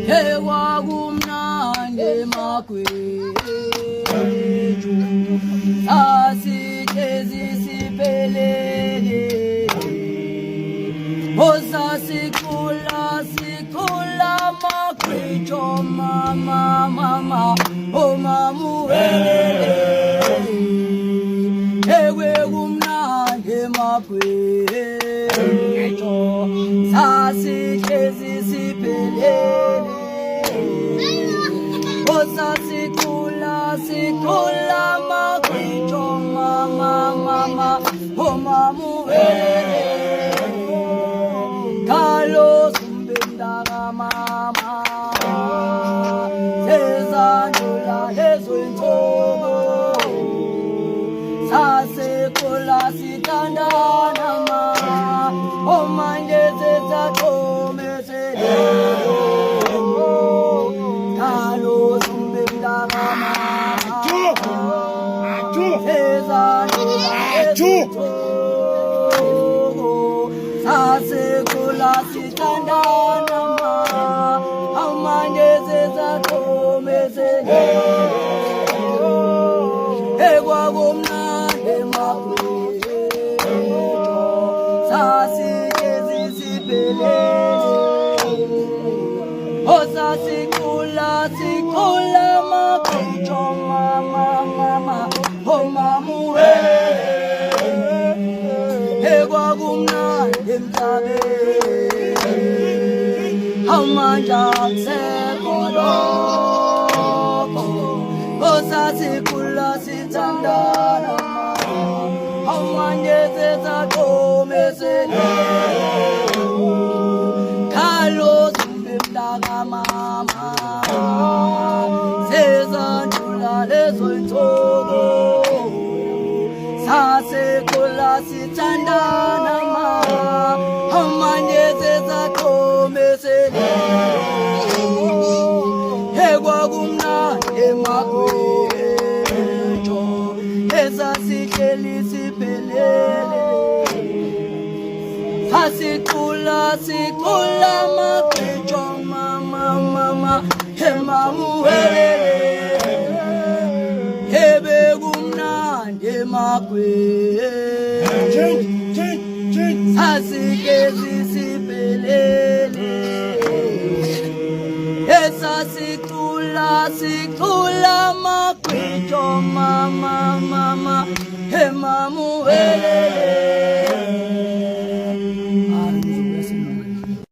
Ewa kumnandi makwethu asitshezi siphelele osasikhula makwethu mama omamuwelele ewe kumnandi makwethu asitshezi siphelele Sikula makwethu mama omamuwelele Carlos umbendanga mama sezandula ezwentsoko sasekula sithandana mama omanje sezaqomesele Carlos umbendanga mama Sasekula sithandana ma amanje sezaqomesele ekwakumnandi makwethu sasitshezi siphelele osasikhula makwethu mama omamuwelele ekwakumnandi emhlabeni amandla akusekho lokho osasikhula sithandana amanje sezaqomesele Carlos umbendanga mama sezandula ezwentsoko sasekula sithandana ma amanje sezaqomesele ekwakumnandi makwethu esasihleli siphelele sasikhula makwethu mama emamuwelele ebekumnandi makwethu sasihlezi siphelele esasikhula makwethu mama emamuwelele